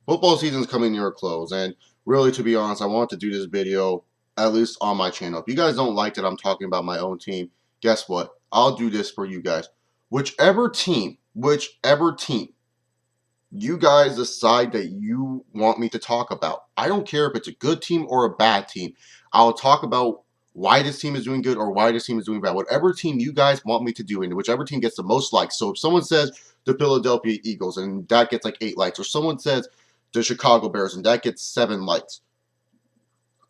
Football season's coming near a close, and really, to be honest, I want to do this video at least on my channel. If you guys don't like that I'm talking about my own team, guess what? I'll do this for you guys. Whichever team you guys decide that you want me to talk about. I don't care if it's a good team or a bad team. I'll talk about why this team is doing good or why this team is doing bad. Whatever team you guys want me to do, and whichever team gets the most likes. So if someone says the Philadelphia Eagles and that gets like 8 likes, or someone says the Chicago Bears and that gets 7 likes,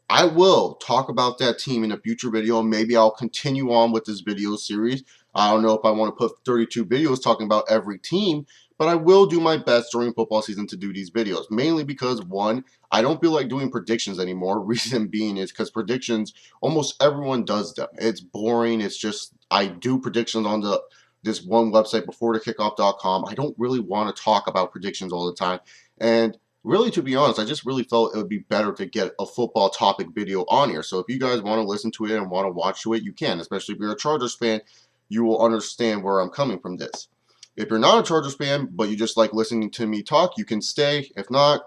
I will talk about that team in a future video. Maybe I'll continue on with this video series. I don't know if I want to put 32 videos talking about every team, but I will do my best during football season to do these videos. Mainly because, one, I don't feel like doing predictions anymore. Reason being is because predictions, almost everyone does them. It's boring. It's just, I do predictions on this one website, beforethe-kickoff.com. I don't really want to talk about predictions all the time. And really, to be honest, I just really felt it would be better to get a football topic video on here. So if you guys want to listen to it and want to watch to it, you can. Especially if you're a Chargers fan, you will understand where I'm coming from this. If you're not a Chargers fan, but you just like listening to me talk, you can stay. If not,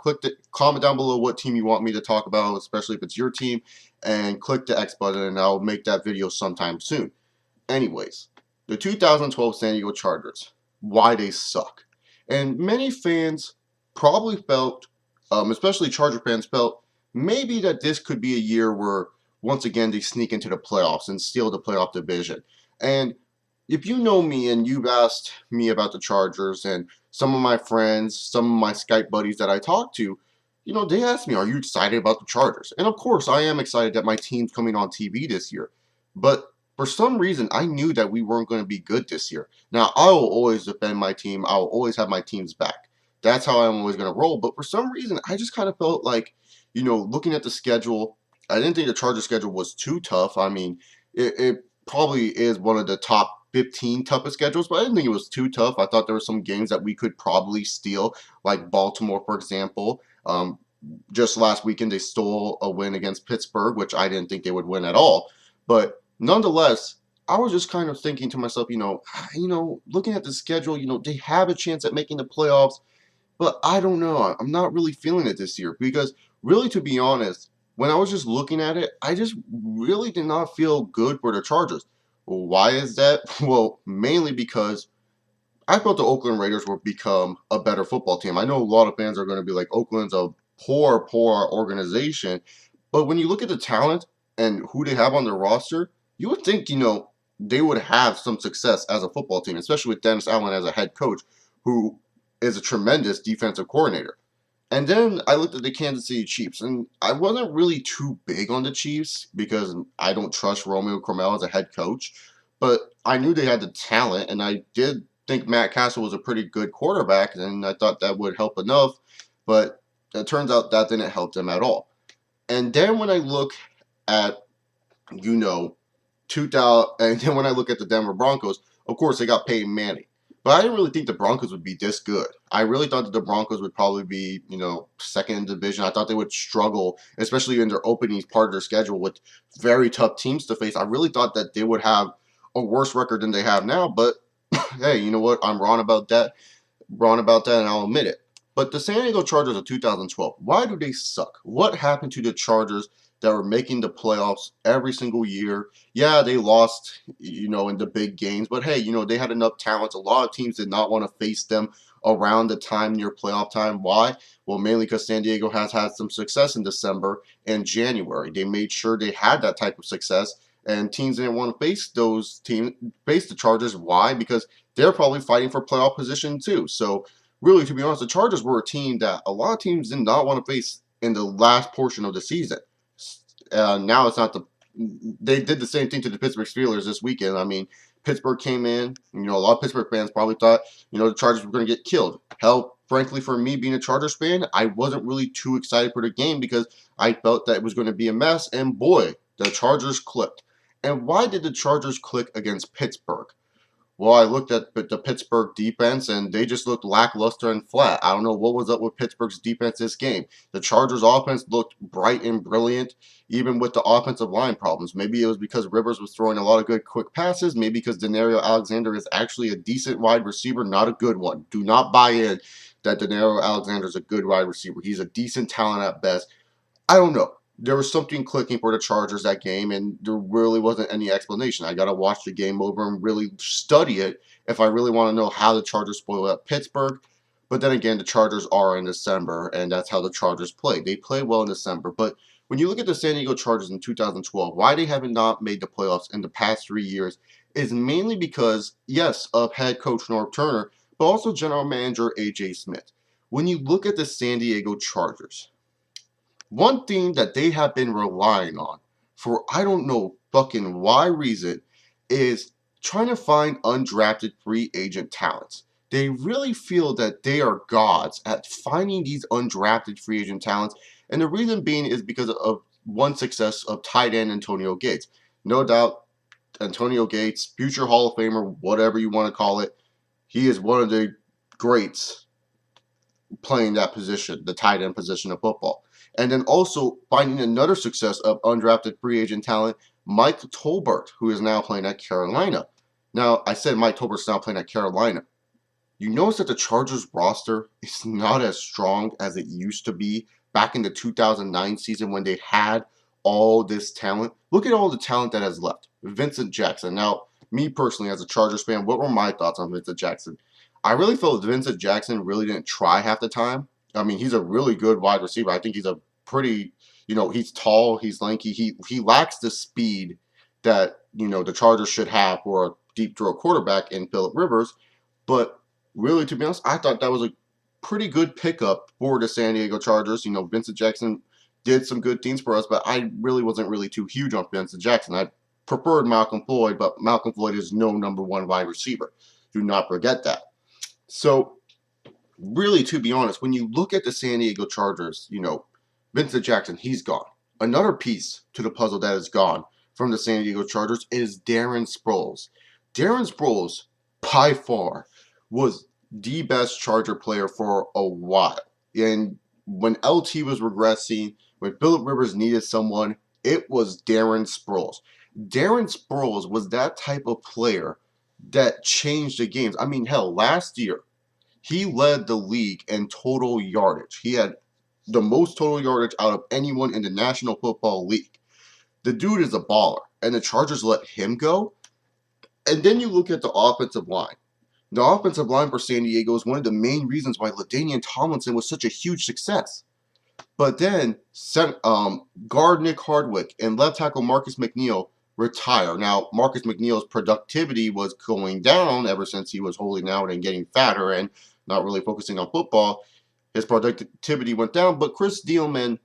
comment down below what team you want me to talk about, especially if it's your team, and click the X button, and I'll make that video sometime soon. Anyways, the 2012 San Diego Chargers, why they suck. And many fans probably felt, especially Charger fans felt, maybe that this could be a year where once again they sneak into the playoffs and steal the playoff division. And if you know me and you've asked me about the Chargers, and some of my friends, some of my Skype buddies that I talk to, they ask me, are you excited about the Chargers? And of course, I am excited that my team's coming on TV this year. But for some reason, I knew that we weren't going to be good this year. Now, I will always defend my team. I will always have my team's back. That's how I'm always going to roll. But for some reason, I just kind of felt like, looking at the schedule, I didn't think the Chargers schedule was too tough. I mean, it probably is one of the top 15 toughest schedules, but I didn't think it was too tough. I thought there were some games that we could probably steal, like Baltimore, for example. Just last weekend, they stole a win against Pittsburgh, which I didn't think they would win at all. But nonetheless, I was just kind of thinking to myself, looking at the schedule, they have a chance at making the playoffs, but I don't know. I'm not really feeling it this year because, really, to be honest, when I was just looking at it, I just really did not feel good for the Chargers. Well, why is that? Well, mainly because I thought the Oakland Raiders would become a better football team. I know a lot of fans are going to be like, Oakland's a poor organization. But when you look at the talent and who they have on their roster, you would think, they would have some success as a football team, especially with Dennis Allen as a head coach, who is a tremendous defensive coordinator. And then I looked at the Kansas City Chiefs, and I wasn't really too big on the Chiefs because I don't trust Romeo Crennel as a head coach. But I knew they had the talent, and I did think Matt Castle was a pretty good quarterback, and I thought that would help enough. But it turns out that didn't help them at all. And then when I look at, you know, 2000, and then when I look at the Denver Broncos, of course they got Peyton Manning. But I didn't really think the Broncos would be this good. I really thought that the Broncos would probably be, second in division. I thought they would struggle, especially in their opening part of their schedule with very tough teams to face. I really thought that they would have a worse record than they have now. But hey, you know what? I'm wrong about that. Wrong about that, and I'll admit it. But the San Diego Chargers of 2012, why do they suck? What happened to the Chargers that were making the playoffs every single year? Yeah, they lost, in the big games, but hey, they had enough talent. A lot of teams did not want to face them around the time near playoff time. Why? Well, mainly because San Diego has had some success in December and January. They made sure they had that type of success, and teams didn't want to face the Chargers. Why? Because they're probably fighting for playoff position too. So really, to be honest, the Chargers were a team that a lot of teams did not want to face in the last portion of the season. Now it's not they did the same thing to the Pittsburgh Steelers this weekend. I mean, Pittsburgh came in, a lot of Pittsburgh fans probably thought, the Chargers were going to get killed. Hell, frankly, for me being a Chargers fan, I wasn't really too excited for the game because I felt that it was going to be a mess, and boy, the Chargers clicked. And why did the Chargers click against Pittsburgh? Well, I looked at the Pittsburgh defense, and they just looked lackluster and flat. I don't know what was up with Pittsburgh's defense this game. The Chargers' offense looked bright and brilliant, even with the offensive line problems. Maybe it was because Rivers was throwing a lot of good quick passes. Maybe because Denario Alexander is actually a decent wide receiver, not a good one. Do not buy in that Denaro Alexander is a good wide receiver. He's a decent talent at best. I don't know. There was something clicking for the Chargers that game, and there really wasn't any explanation. I got to watch the game over and really study it if I really want to know how the Chargers spoiled up Pittsburgh. But then again, the Chargers are in December, and that's how the Chargers play. They play well in December. But when you look at the San Diego Chargers in 2012, why they haven't not made the playoffs in the past 3 years is mainly because, yes, of head coach Norv Turner, but also general manager A.J. Smith. When you look at the San Diego Chargers, one thing that they have been relying on for I don't know fucking why reason is trying to find undrafted free agent talents. They really feel that they are gods at finding these undrafted free agent talents, and the reason being is because of one success of tight end Antonio Gates. No doubt, Antonio Gates, future Hall of Famer, whatever you want to call it, he is one of the greats playing that position, the tight end position of football. And then also finding another success of undrafted free agent talent, Mike Tolbert, who is now playing at Carolina. Now, I said Mike Tolbert's now playing at Carolina. You notice that the Chargers roster is not as strong as it used to be back in the 2009 season when they had all this talent. Look at all the talent that has left. Vincent Jackson. Now, me personally, as a Chargers fan, what were my thoughts on Vincent Jackson? I really felt Vincent Jackson really didn't try half the time. I mean, he's a really good wide receiver. I think he's a pretty, he's tall, he's lanky. He lacks the speed that, the Chargers should have for a deep throw quarterback in Phillip Rivers. But really, to be honest, I thought that was a pretty good pickup for the San Diego Chargers. Vincent Jackson did some good things for us, but I really wasn't really too huge on Vincent Jackson. I preferred Malcolm Floyd, but Malcolm Floyd is no number one wide receiver. Do not forget that. So, really, to be honest, when you look at the San Diego Chargers, Vincent Jackson, he's gone. Another piece to the puzzle that is gone from the San Diego Chargers is Darren Sproles. Darren Sproles, by far, was the best Charger player for a while. And when LT was regressing, when Phillip Rivers needed someone, it was Darren Sproles. Darren Sproles was that type of player that changed the games. I mean, hell, last year, he led the league in total yardage. He had the most total yardage out of anyone in the National Football League. The dude is a baller, and the Chargers let him go. And then you look at the offensive line. The offensive line for San Diego is one of the main reasons why LaDainian Tomlinson was such a huge success. But then guard Nick Hardwick and left tackle Marcus McNeil retire. Now, Marcus McNeil's productivity was going down ever since he was holding out and getting fatter and not really focusing on football. His productivity went down, but Chris Dielman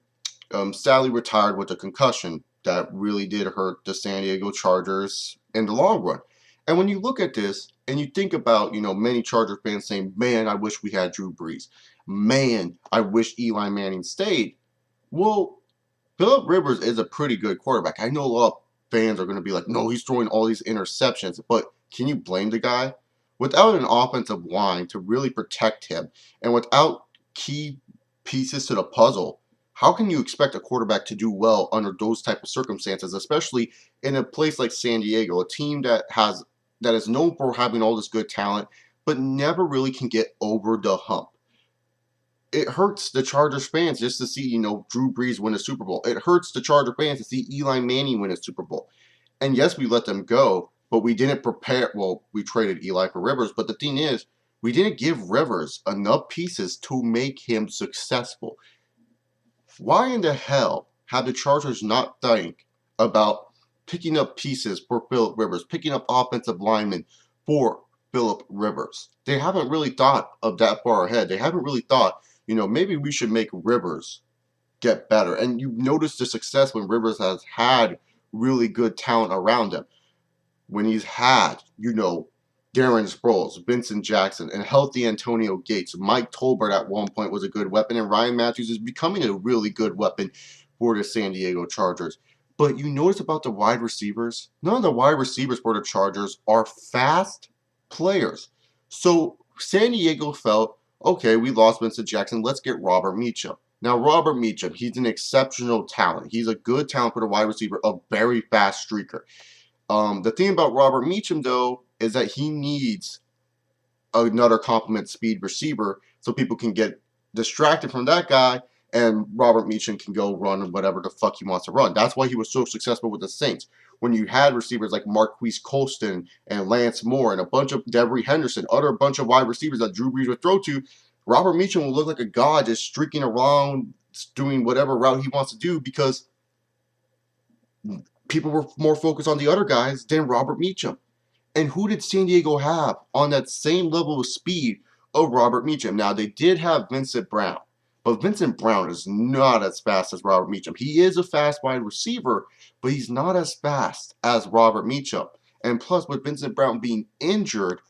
sadly retired with a concussion that really did hurt the San Diego Chargers in the long run. And when you look at this and you think about, many Charger fans saying, man, I wish we had Drew Brees. Man, I wish Eli Manning stayed. Well, Phillip Rivers is a pretty good quarterback. I know a lot of fans are going to be like, no, he's throwing all these interceptions. But can you blame the guy? Without an offensive line to really protect him and without key pieces to the puzzle, how can you expect a quarterback to do well under those type of circumstances, especially in a place like San Diego, a team that is known for having all this good talent, but never really can get over the hump? It hurts the Chargers fans just to see, Drew Brees win a Super Bowl. It hurts the Charger fans to see Eli Manning win a Super Bowl. And yes, we let them go, but we didn't prepare. Well, we traded Eli for Rivers, but the thing is, we didn't give Rivers enough pieces to make him successful. Why in the hell have the Chargers not think about picking up pieces for Phillip Rivers, picking up offensive linemen for Phillip Rivers? They haven't really thought of that far ahead. They haven't really thought, maybe we should make Rivers get better. And you notice the success when Rivers has had really good talent around him. When he's had, Darren Sproles, Vincent Jackson, and healthy Antonio Gates. Mike Tolbert at one point was a good weapon, and Ryan Matthews is becoming a really good weapon for the San Diego Chargers. But you notice about the wide receivers, none of the wide receivers for the Chargers are fast players. So San Diego felt, okay, we lost Vincent Jackson, let's get Robert Meacham. Now, Robert Meacham, he's an exceptional talent. He's a good talent for the wide receiver, a very fast streaker. The thing about Robert Meacham, though, is that he needs another complement speed receiver. so people can get distracted from that guy, and Robert Meacham can go run whatever the fuck he wants to run. That's why he was so successful with the Saints. When you had receivers like Marquise Colston and Lance Moore and a bunch of Devery Henderson, other bunch of wide receivers that Drew Brees would throw to, Robert Meacham will look like a god just streaking around, doing whatever route he wants to do, because people were more focused on the other guys than Robert Meacham. And who did San Diego have on that same level of speed of Robert Meacham? Now, they did have Vincent Brown, but Vincent Brown is not as fast as Robert Meacham. He is a fast wide receiver, but he's not as fast as Robert Meacham. And plus, with Vincent Brown being injured,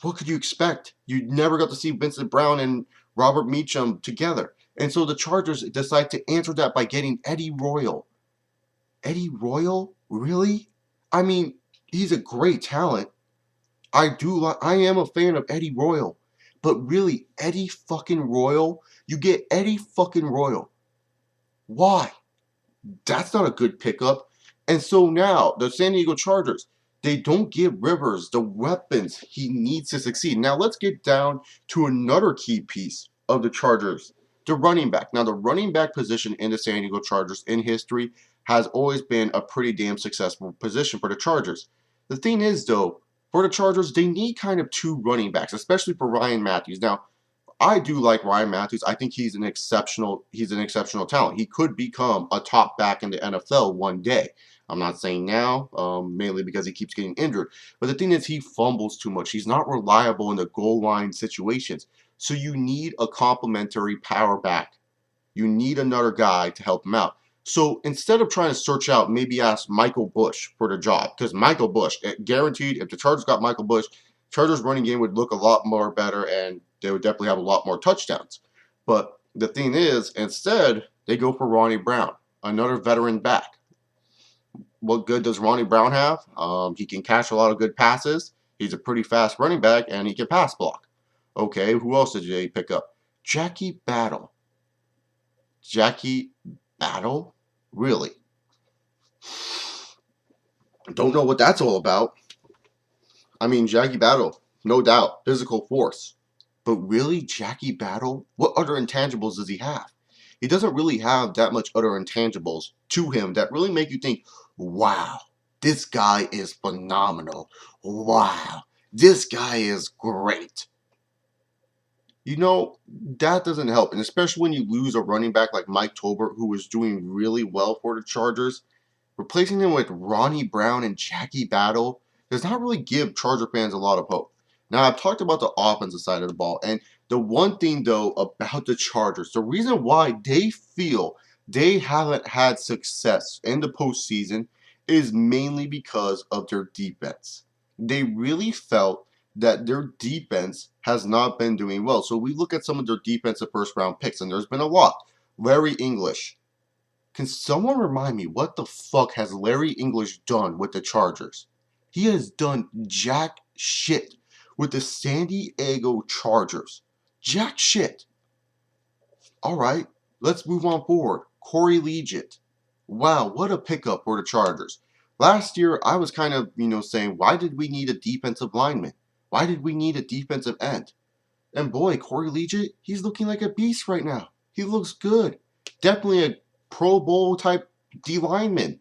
what could you expect? You never got to see Vincent Brown and Robert Meacham together. And so the Chargers decide to answer that by getting Eddie Royal. Eddie Royal? Really? I mean, he's a great talent. I am a fan of Eddie Royal. But really, Eddie fucking Royal? You get Eddie fucking Royal. Why? That's not a good pickup. And so now, the San Diego Chargers, they don't give Rivers the weapons he needs to succeed. Now, let's get down to another key piece of the Chargers, the running back. Now, the running back position in the San Diego Chargers in history has always been a pretty damn successful position for the Chargers. The thing is, though, for the Chargers, they need kind of two running backs, especially for Ryan Matthews. Now, I do like Ryan Matthews. I think he's an exceptional talent. He could become a top back in the NFL one day. I'm not saying now, mainly because he keeps getting injured. But the thing is, he fumbles too much. He's not reliable in the goal line situations. So you need a complementary power back. You need another guy to help him out. So instead of trying to search out, maybe ask Michael Bush for the job. Because Michael Bush, guaranteed, if the Chargers got Michael Bush, Chargers running game would look a lot more better, and they would definitely have a lot more touchdowns. But the thing is, instead, they go for Ronnie Brown, another veteran back. What good does Ronnie Brown have? He can catch a lot of good passes. He's a pretty fast running back, and he can pass block. Okay, who else did they pick up? Jackie Battle. Jackie Battle? Really? Don't know what that's all about. I mean, Jackie Battle, no doubt, physical force. But really, Jackie Battle? What other intangibles does he have? He doesn't really have that much other intangibles to him that really make you think, wow, this guy is phenomenal. Wow, this guy is great. You know, that doesn't help. And especially when you lose a running back like Mike Tolbert, who was doing really well for the Chargers, replacing him with Ronnie Brown and Jackie Battle does not really give Charger fans a lot of hope. Now, I've talked about the offensive side of the ball, and the one thing, though, about the Chargers, the reason why they feel they haven't had success in the postseason is mainly because of their defense. They really felt that their defense has not been doing well. So we look at some of their defensive first round picks, and there's been a lot. Larry English. Can someone remind me what the fuck has Larry English done with the Chargers? He has done jack shit with the San Diego Chargers. Jack shit. Alright, let's move on forward. Corey Liuget. Wow, what a pickup for the Chargers. Last year, I was kind of, saying, why did we need a defensive lineman? Why did we need a defensive end? And boy, Corey Liuget, he's looking like a beast right now. He looks good. Definitely a Pro Bowl type D lineman.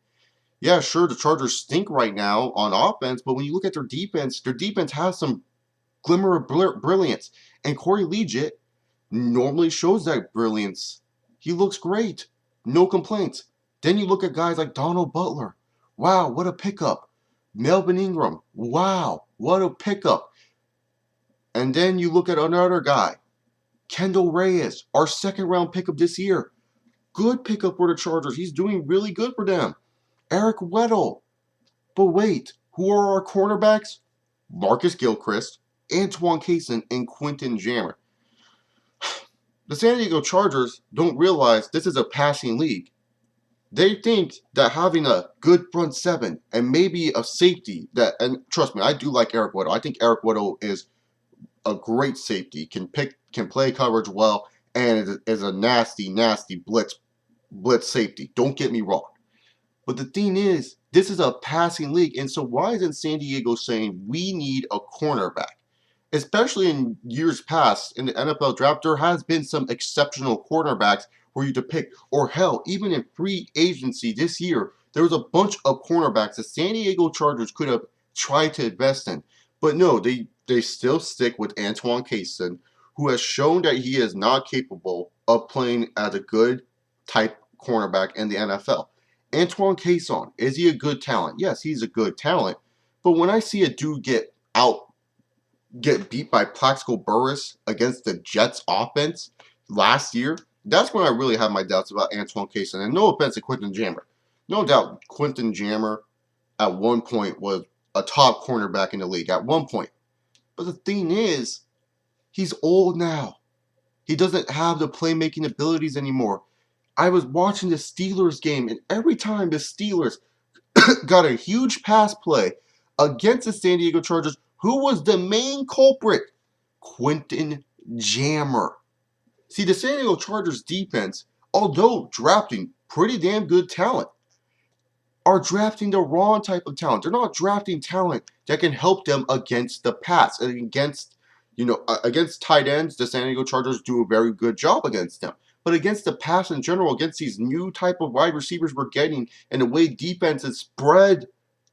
Yeah, sure, the Chargers stink right now on offense, but when you look at their defense has some glimmer of brilliance. And Corey Liuget normally shows that brilliance. He looks great. No complaints. Then you look at guys like Donald Butler. Wow, what a pickup. Melvin Ingram. Wow, what a pickup. And then you look at another guy. Kendall Reyes, our second round pickup this year. Good pickup for the Chargers. He's doing really good for them. Eric Weddle. But wait, who are our cornerbacks? Marcus Gilchrist, Antoine Cason, and Quentin Jammer. The San Diego Chargers don't realize this is a passing league. They think that having a good front seven and maybe a safety and trust me, I do like Eric Weddle. I think Eric Weddle is a great safety, can play coverage well, and is a nasty blitz safety. Don't get me wrong. But the thing is, this is a passing league, and so why isn't San Diego saying we need a cornerback? Especially in years past in the NFL draft, there has been some exceptional cornerbacks for you to pick. Or hell, even in free agency this year, there was a bunch of cornerbacks the San Diego Chargers could have tried to invest in. But no, they still stick with Antoine Cason, who has shown that he is not capable of playing as a good type cornerback in the NFL. Antoine Cason, is he a good talent? Yes, he's a good talent. But when I see a dude get beat by Plaxico Burress against the Jets offense last year, that's when I really have my doubts about Antoine Cason. And no offense to Quentin Jammer. No doubt Quentin Jammer at one point was a top cornerback in the league at one point. But the thing is, he's old now. He doesn't have the playmaking abilities anymore. I was watching the Steelers game, and every time the Steelers got a huge pass play against the San Diego Chargers, who was the main culprit? Quentin Jammer. See, the San Diego Chargers defense, although drafting pretty damn good talent, are drafting the wrong type of talent. They're not drafting talent that can help them against the pass. And against tight ends, the San Diego Chargers do a very good job against them. But against the pass in general, against these new type of wide receivers we're getting, and the way defenses spread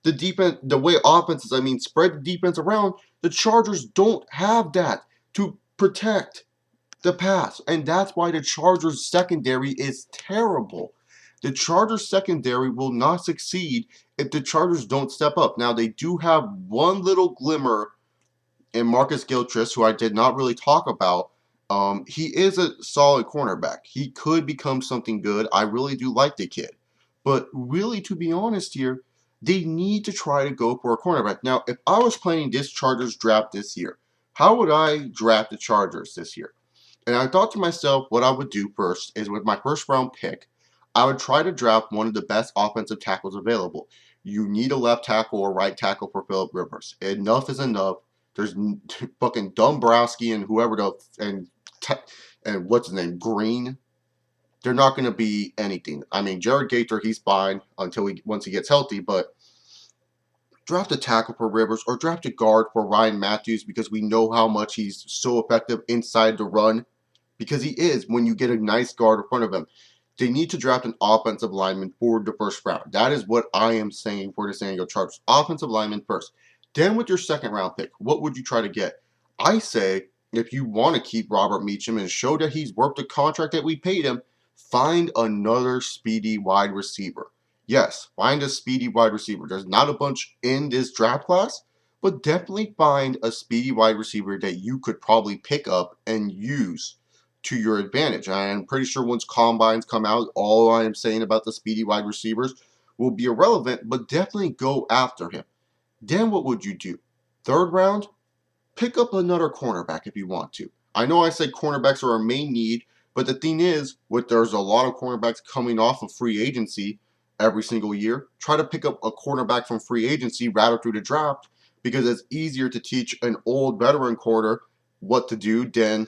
the defense, the way offenses, spread the defense around, the Chargers don't have that to protect the pass. And that's why the Chargers secondary is terrible. The Chargers secondary will not succeed if the Chargers don't step up. Now, they do have one little glimmer in Marcus Gilchrist, who I did not really talk about. He is a solid cornerback. He could become something good. I really do like the kid. But really, to be honest here, they need to try to go for a cornerback. Now, if I was planning this Chargers draft this year, how would I draft the Chargers this year? And I thought to myself, what I would do first is with my first round pick, I would try to draft one of the best offensive tackles available. You need a left tackle or right tackle for Philip Rivers. Enough is enough. There's fucking Dombrowski and whoever and what's his name, Green. They're not going to be anything. Jared Gaither, he's fine once he gets healthy, but draft a tackle for Rivers or draft a guard for Ryan Matthews because we know how much he's so effective inside the run. Because he is when you get a nice guard in front of him. They need to draft an offensive lineman for the first round. That is what I am saying for the San Diego Chargers. Offensive lineman first. Then with your second round pick, what would you try to get? I say if you want to keep Robert Meacham and show that he's worth the contract that we paid him, find another speedy wide receiver. Yes, find a speedy wide receiver. There's not a bunch in this draft class, but definitely find a speedy wide receiver that you could probably pick up and use to your advantage. I'm pretty sure once combines come out, all I am saying about the speedy wide receivers will be irrelevant, but definitely go after him. Then what would you do? Third round, pick up another cornerback if you want to. I know I said cornerbacks are our main need, but the thing is, there's a lot of cornerbacks coming off of free agency every single year. Try to pick up a cornerback from free agency rather through the draft because it's easier to teach an old veteran corner what to do than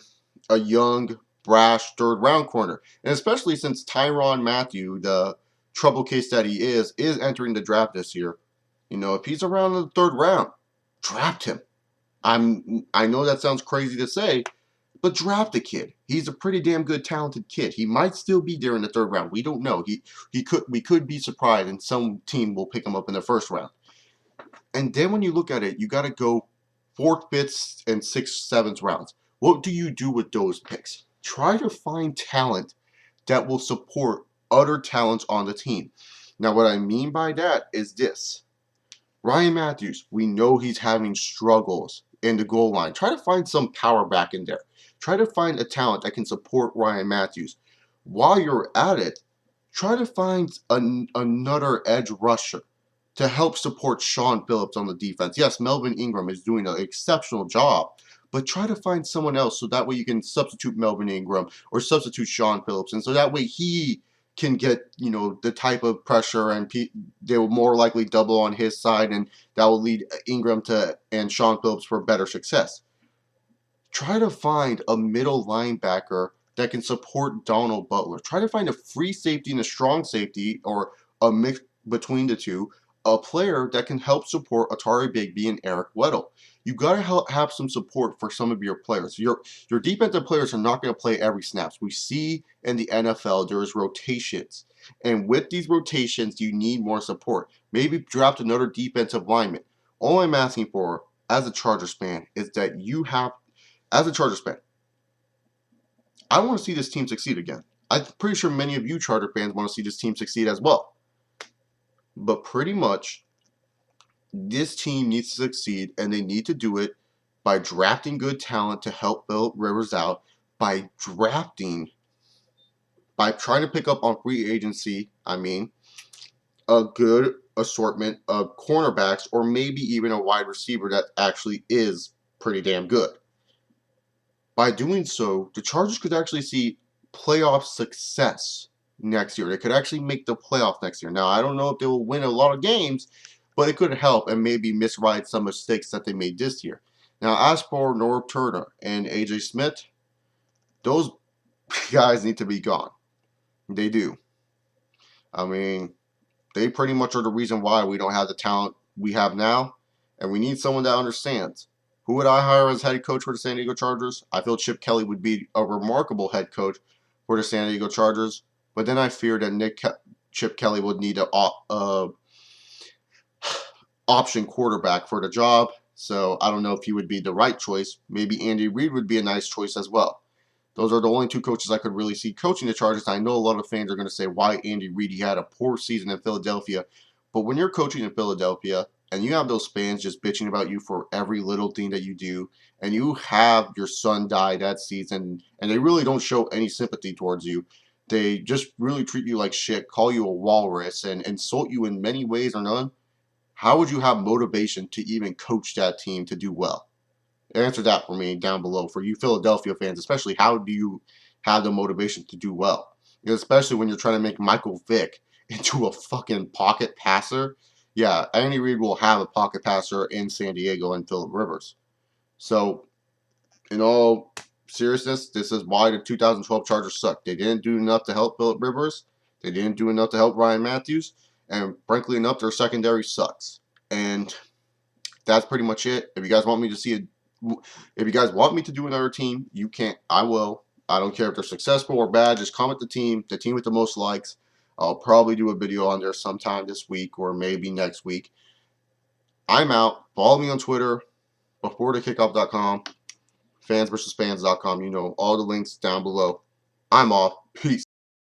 a young, brash third round corner. And especially since Tyrann Mathieu, the trouble case that he is entering the draft this year. If he's around in the third round, draft him. I know that sounds crazy to say, but draft the kid. He's a pretty damn good, talented kid. He might still be there in the third round. We don't know. We could be surprised, and some team will pick him up in the first round. And then when you look at it, you got to go fourth, fifth, and sixth, seventh rounds. What do you do with those picks? Try to find talent that will support other talents on the team. Now, what I mean by that is this. Ryan Matthews, we know he's having struggles in the goal line. Try to find some power back in there. Try to find a talent that can support Ryan Matthews. While you're at it, try to find another edge rusher to help support Sean Phillips on the defense. Yes, Melvin Ingram is doing an exceptional job, but try to find someone else so that way you can substitute Melvin Ingram or substitute Sean Phillips, and so that way he can get the type of pressure, and they will more likely double on his side, and that will lead Ingram and Sean Phillips for better success. Try to find a middle linebacker that can support Donald Butler. Try to find a free safety and a strong safety, or a mix between the two, a player that can help support Atari Bigby and Eric Weddle. You got to have some support for some of your players. Your defensive players are not going to play every snaps. We see in the NFL there is rotations, and with these rotations, you need more support. Maybe draft another defensive lineman. All I'm asking for as a Chargers fan is that you have, as a Chargers fan, I want to see this team succeed again. I'm pretty sure many of you Charger fans want to see this team succeed as well. But pretty much, this team needs to succeed, and they need to do it by drafting good talent to help Philip Rivers out, by trying to pick up on free agency, a good assortment of cornerbacks, or maybe even a wide receiver that actually is pretty damn good. By doing so, the Chargers could actually see playoff success next year. They could actually make the playoff next year. Now, I don't know if they will win a lot of games, but it could help and maybe misride some mistakes that they made this year. Now, as for Norv Turner and AJ Smith, those guys need to be gone. They do. They pretty much are the reason why we don't have the talent we have now, and we need someone that understands. Who would I hire as head coach for the San Diego Chargers? I feel Chip Kelly would be a remarkable head coach for the San Diego Chargers, but then I fear that Chip Kelly would need an option quarterback for the job, so I don't know if he would be the right choice. Maybe Andy Reid would be a nice choice as well. Those are the only two coaches I could really see coaching the Chargers. I know a lot of fans are going to say, why Andy Reid? He had a poor season in Philadelphia. But when you're coaching in Philadelphia and you have those fans just bitching about you for every little thing that you do, and you have your son die that season, and they really don't show any sympathy towards you, they just really treat you like shit, call you a walrus, and insult you in many ways or none, how would you have motivation to even coach that team to do well? Answer that for me down below. For you Philadelphia fans, especially, how do you have the motivation to do well? Especially when you're trying to make Michael Vick into a fucking pocket passer. Yeah, Andy Reid will have a pocket passer in San Diego and Philip Rivers. So, in all seriousness, this is why the 2012 Chargers suck. They didn't do enough to help Philip Rivers. They didn't do enough to help Ryan Matthews. And frankly enough, their secondary sucks. And that's pretty much it. If you guys want me to do another team, you can't. I will. I don't care if they're successful or bad. Just comment the team with the most likes. I'll probably do a video on there sometime this week or maybe next week. I'm out. Follow me on Twitter, beforethekickoff.com, fansversusfans.com. You know all the links down below. I'm off. Peace.